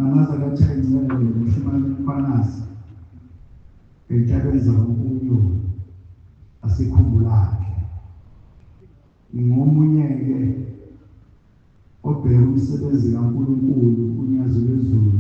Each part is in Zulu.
Manazareth ayingcwele uShimane Mkhwanasi eThabeza uNkulunkulu asekhumbulakhe. Ngomunye-ke obheka umsebenzi kaNkulunkulu unyazo lwezulu,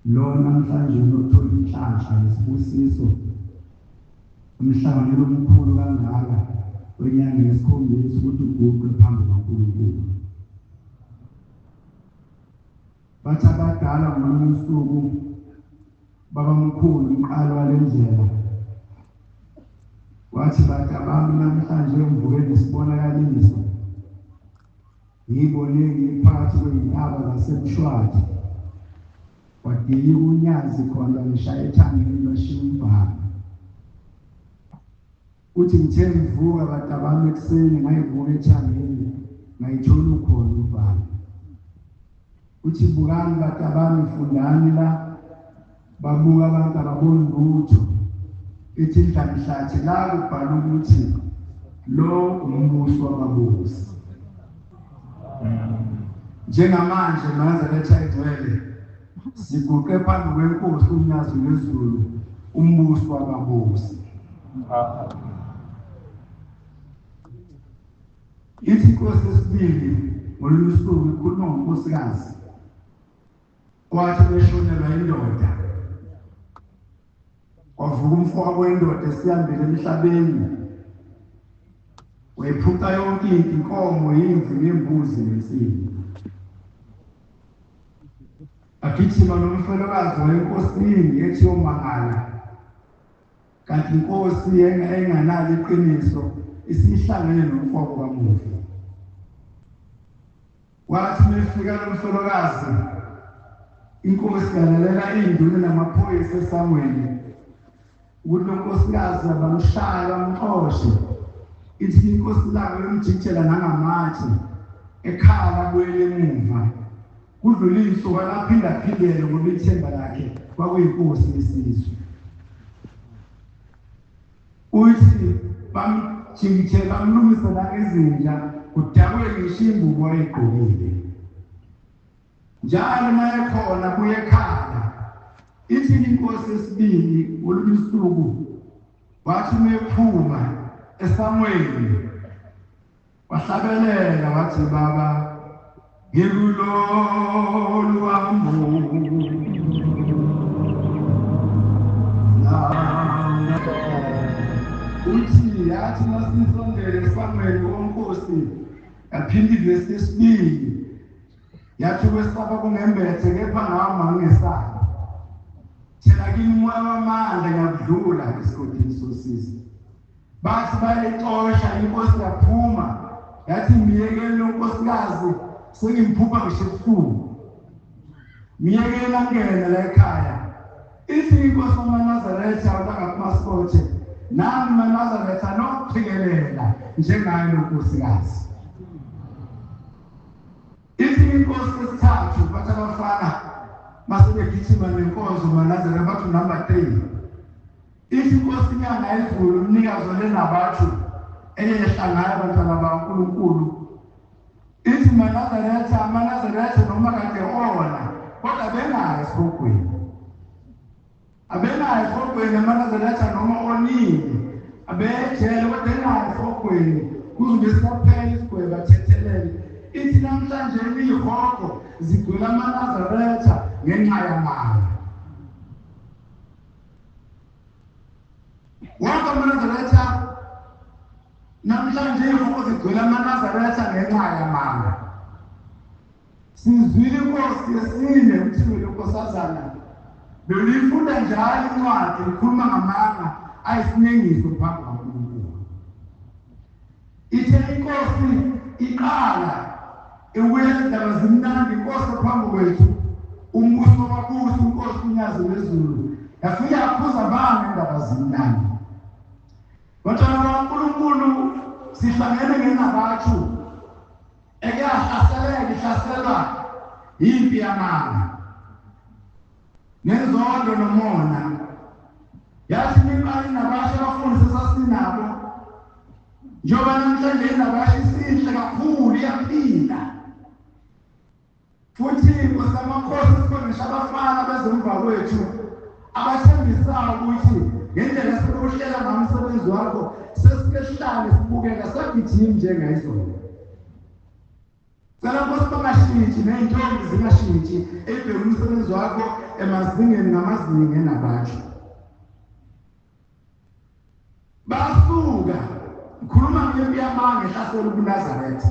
lo namhlanje unothola inhlanhla nesibusiso umhlangano omkhulu kangaka wenyanga yesikhombisa ukuthi uguqe phambi kaNkulunkulu. Bathi abadala ngolunye usuku babamkhulu umqalo wale ndlela wathi bathi abantu namhlanje mvuke nesibonakaliso ngiyibone ngiphakathi kwezintaba zaseMshwathi wadilika unyazi khona ngishaya ethangeni lwashiya umbhalo. Uthi ngithe ngivuka bathi abami ekuseni ngayivuka ethangeni ngayithola ukhona umbhalo. Uthi bukani bathi abami fundani la babuka abantu ababoni lutho. Ithi mhlathi la kubhala ukuthi lo umbuso wababusi. Njengamanje Nazareth ayingcwele siguqe phambi kwenkosi unyazo lwezulu umbuso wababusi. Ithi inkosi yesibili ngolunye usuku ikhuluma ngonkosikazi wathi beshonelwa indoda wavuka umfowabo wendoda esihambele emhlabeni wayiphuca yonke into, inkomo, imvu, nembuzi nensimbi. Agijima nomfelokazi wenkosini ethi yomangala, kanti inkosi enganalo iqiniso isihlangene nomfowabo kamufi. Wathi mefika lo mfelokazi inkosi yalalela induna namaphoyisa esangweni ukuthi unkosikazi abamshaya bamxoshe. Ithi inkosi layo yomjikijela nangamatshe ekhala buyele emuva. Kudlula insuku laphindaphindele ngoba ithemba lakhe kwakuyinkosi yesizwe. Uthi bamjikijela bamlungisa la ezinja kudakwe ngisho ingubo ayigqokile. Njalo naye khona kuye ekhaya. Ithi inkosi yesibili ngolunye usuku wathi mephuma eSamueli wahlabelela wathi baba ngilulolu wambu uthi yathi masisondele eSamueli wonkosi yaphinde ivesi yesibili yathi kwesaba kungembethe kepha ngama ngesaba thina kimi moya wamandla ngakudlula esigodini sosisi. Bathi bayixosha inkosi yaphuma yathi miyekele unkosikazi sengimphupha ngisho ebusuku miyekele angene la ekhaya. Ithi inkosi uManazaretha uNtangamasikothe nami uManazaretha nokuphikelela njengaye lonkosikazi. Ithi inkosi yesithathu bathi abafana masebegijima nenkonzo uManazaretha bathi number 3. Ithi inkosi inyanga yezulu umnikazi olenabathu eyehlangana abantwana baNkulunkulu. Ithi uManazaretha noma kade ona kodwa benayo esibhokweni. Abenayo esibhokweni uManazaretha noma onini abejele kodwa enayo esibhokweni kuze besiphela isigweba thethelele. Ithi namhlanje izihogo zigcwele uManazaretha ngenxa yamanga. Wonke uManazaretha namhlanje izihogo zigcwele uManazaretha ngenxa yamanga. Sizwile inkosi yesine uthini lonkosazana belifunda njalo incwadi ikhuluma ngamanga ayisinengiso phambi kaNkulunkulu. Ithe inkosi iqala iwendaba zimnandi inkosi phambi kwethu umbuso wababusi inkosi unyazo lwezulu yafika yaphuza abantu indaba zimnandi. Bantwana baNkulunkulu sihlangene ngenabathu ihlaselwa yimpi yamanga nenzondo nomona. Yathi imali nabasha abafundisi sasinabo njengoba namhlanje inabasha isihle kakhulu iyaphinda. futhi kwasamakhosi sifundisha abafana bezemva kwethu abathembisayo ukuthi ngendlela esikuhlela ngomsebenzi wakho sesikehlale sibukeka sagijima njengayizolo. Cela Nkosi bangashintshi ney'ntombi zingashintshi ebheke umsebenzi wakho emazingeni ngamazinga enabantu. Basuka ngikhuluma ngempi yamanga ehlasela uNazaretha.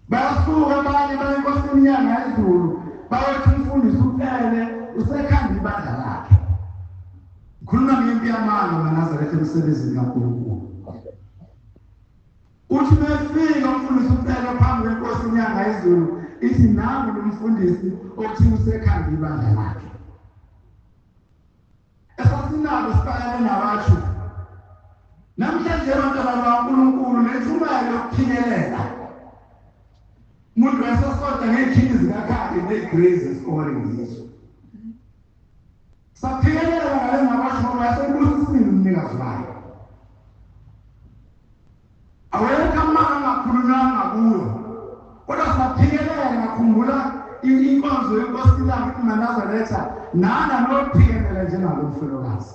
Basuka abanye baye enkosini yangayizulu bayothi umfundisi uphele usekhanda ibandla lakhe. Ngikhuluma ngempi yamanga uNazaretha emsebenzini kaNkulunkulu. Uthi befika umfundisi uphele phambi kwenkosini yangayizulu ithi nami lo mfundisi othi usekhanda ibandla lakhe. Esasinabo siqalane nabathu. Namhlanje abantwana bakaNkulunkulu nethumela lokuphinyelela. Umuntu wesasodwa ngey'khini zikakhali negrace esikoleni ngizo. Saphinyelela ngale nabasho ngoba yasebusisile umnikazi wayo. Awekho amanga angakhulunanga kuyo. Kodwa saphinyelela ngakhumbula inkonzo yenkosi lami uNazaretha nana nophinyelela njengalo mfelokazi.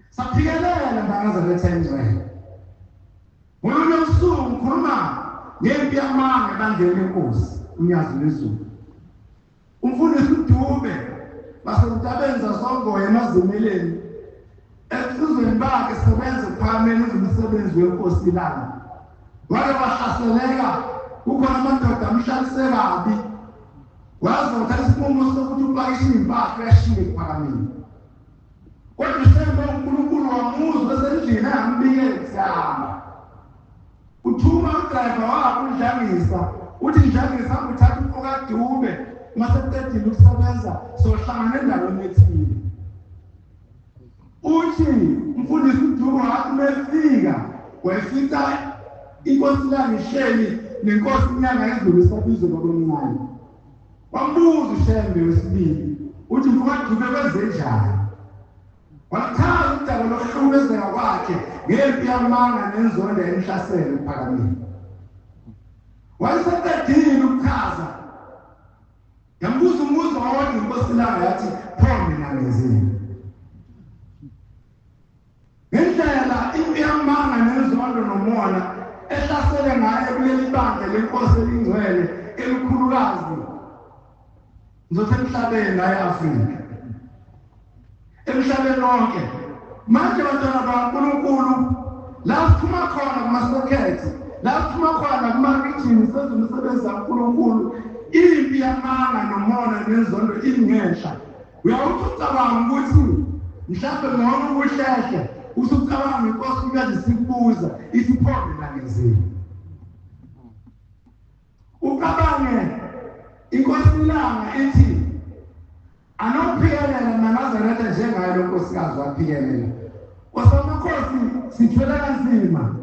Saphinyelela uNazaretha engcwele. Ngolunye usuku ngikhuluma ngempi yamanga ebandleni lenkosi uNyazi lezulu. Umfundisi uDube basentabeni zaSongoye emazimeleni esizweni bakhe sebenza phamela umsebenzi wenkosi lami. Wake bahlaseleka kukhona amadoda amhlaliseka kabi. Wazothatha isinqumo sokuthi upakishe impahla yashiye ephakameni. Kodwa usembe uNkulunkulu wamuzwa esendlini angambikele kusihamba. Uthuma udriver wakhe uNdlangisa uthi Ndlangisa uthatha uMfokadube maseqedile ukusebenza sohlangana endaweni ethile. Uthi umfundisi uDube wathi mefika wayefica inkosi lami ihleli nenkosi inyanga yezulu isabizwe babomncane. Wambuza uShembe wesibili uthi Mfokadube kwenzenjani? Wachaza udaba lokuhlukumezeka kwakhe ngempi yamanga nenzondo emhlasele ephakameni. Wayeseqedile ukuchaza. Yambuza umbuzo owodwa inkosi lami yathi pho mina ngenzeni. Ngendlela impi yamanga nenzondo nomona ehlasele ngayo kuleli bandla lenkosi elingcwele elikhulukazi ngizothi emhlabeni la eAfrika. Emhlabeni wonke manje abantwana bakaNkulunkulu la siphuma khona kumasokhethi la siphuma khona kuma-region senza umsebenzi kaNkulunkulu impi yamanga nomona nenzondo ingehla. Uyawuthi ucabanga ukuthi mhlawumbe ngona ubuhlehle usucabanga inkosi uyazi sikubuza ithi pho mina ngenzeni. Ucabange inkosi langa ithi anophikelela uNazaretha njengayo lo nkosikazi waphikelela. Kwasamakhosi sithwele kanzima.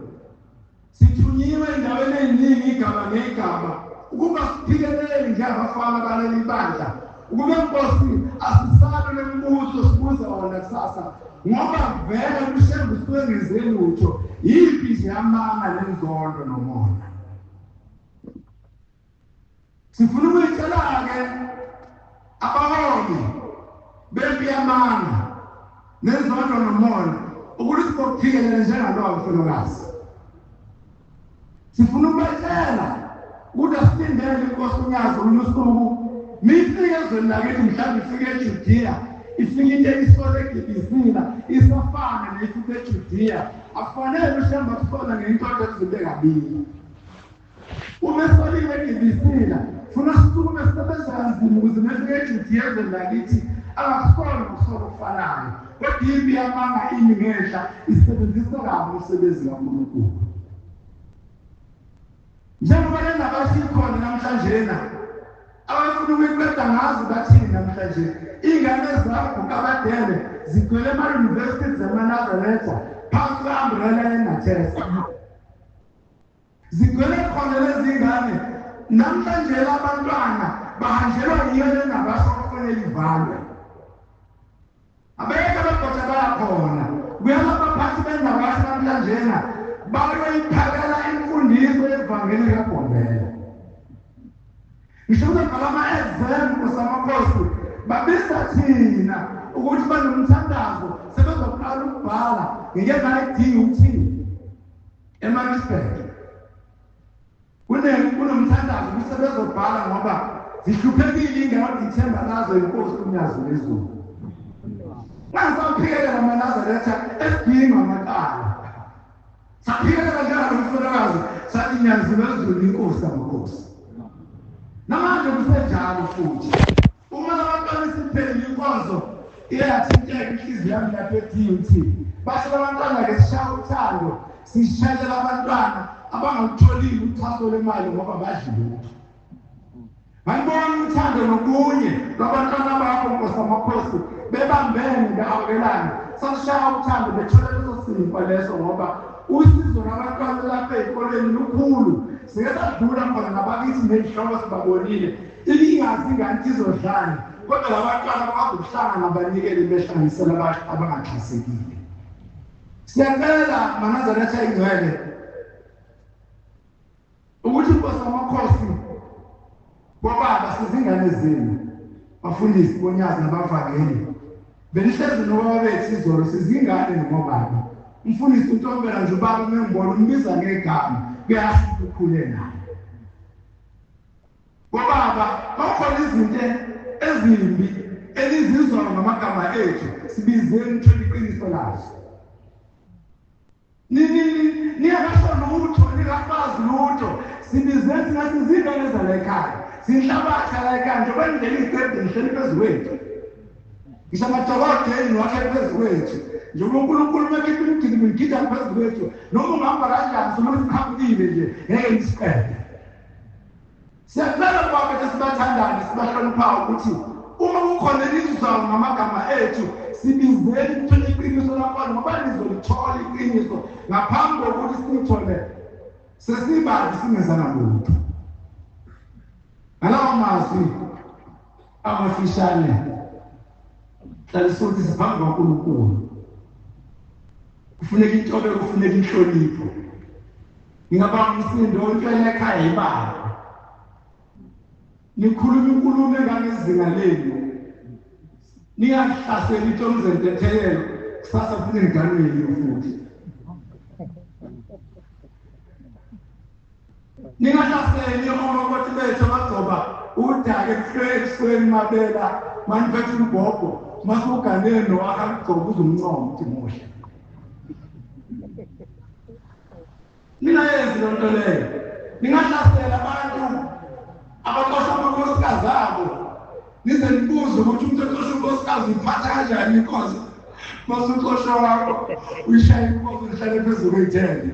Sithunyiwe endaweni eziningi igaba ngegaba ukuba siphikelele njengabafana baleli bandla. Ukuba inkosi asisabe lemibuzo sibuza wona kusasa ngoba vele uShembe usuke lutho yiphi nje yamanga nenzondo nomona. Sifuna ukuyitshela-ke abaholi bempi yamanga nenzondo nomona ukuthi sizophikelela njengalowo mfelokazi. Sifuna ukubatshela ukuthi asilindele inkosi uNyazi usuku mifike ezweni lakithi mhlawumbe ifike eJudiya ifike into eyisole eGibisila isafana nefike eJudiya afanele uShembe akusola ngenkonto ezibe kabili. Uma esolile eGibisila funa sisukume sisebenza kanzima ukuze mefike eJudiya ezweni lakithi angakusoli ngokusola okufanayo. Kodwa impi yamanga imi ngehla isebenzisa kabi umsebenzi kaNkulunkulu. Njengoba lena basikhona namhlanje abafuna ukuqeda ngazo bathini namhlanje ingane zakho kabadele zigcwele ema-universities zamaNazaretha phansi kwe-umbrella yeNaTesa. Zigcwele khona lezi ngane namhlanje abantwana bahanjelwa yiyo lena basho kufanele ivalwe. Abeke abagqotsha bayakhona kuyalabaphathi bendabasho namhlanje bayoyiphakela imfundiso yevangeli kaGombela. ngisho ngalama exam kusamakhosi babisa thina ukuthi banomthandazo sebezoqala ukubhala ngeke ngayidingi uthini eMaritzburg kunomthandazo sebezobhala ngoba zihluphekile ingane December nazo inkosi kunyazo lezulu ngasaphikelela manazaretha esidinga amakala saphikelela njalo umfundakazi sathi nyazo lezulu inkosi amakhosi namanje kusenjalo futhi uma abantwana siphele inkonzo iyathinteka inhliziyo yami lapha eTUT basho abantwana ke sishaya uthando sishayela abantwana abangalitholile uxhaso lwemali ngoba badlile lutho ngibona uthando nobunye lwabantwana bakho Nkosi amakhosi bebambene beawelana sashaya uthando bethola leso sinkwa leso ngoba usizo labantwana lapha ezikoleni lukhulu singasadlula khona nabakithi nezihlobo sibabonile ilingazi ngathi izodlana kodwa labantwana bakuhlanga nabanikeli behlanganisela abangaxhasekile siyacela manazaretha ingcwele ukuthi Nkosi amakhosi bobaba sizingane zenu bafundisi bonyazi nabavangeli benihlezi nobaba bethu izolo sizingane nobaba umfundisi uNtombela nje ubaba ngembona umbiza ngegama kuyahluka ukhule naye bobaba bakhona izinto ezimbi elizizwa ngamagama ethu sibizeni thina iqiniso lazo niyakasho lutho nikafazi lutho sibizeni nathi izingane zala ekhaya sihlabatha la ekhaya njengoba indlela iqede ngihleli phezu kwethu ngishamadokotela wakhe phezu kwethu njengoba uNkulunkulu mekithi umgidi ngigida phezu kwethu noma ungihamba kanjani sona sikhambile nje ngeke ngisiqede siyacela baba sibathandane sibahloniphayo ukuthi uma kukhona elizwayo ngamagama ethu sibizeni thina iqiniso lakho ngoba nizolithola iqiniso ngaphambi kokuthi sithole sesibazi singezana lutho alawa mazwi amafishane hlalisothi siphambi kwaNkulunkulu kufuneka intobeko kufuneka inhlonipho ngingabanga umsindo ontwele ekhaya ibaba nikhuluma inkulumo engangezinga lenu niyahlasela itomzentethelelo kusasa fune ngiganweni futhi ningahlaseli okokuthi bethu bagcoba udake ekusweni mabela maniphethe ubhobho masuganele nowakha ugcoba uzumncoma uthi muhle mina yenzi lonto leyo ningahlasela abantu abaxosha amakhosikazi abo nize nibuze ukuthi umuntu oxosha unkosikazi uphatha kanjani inkosi masuxosha wakho uyishaya inkosi uhlale phezu kwethende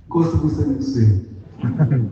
Nkosi kusemthweni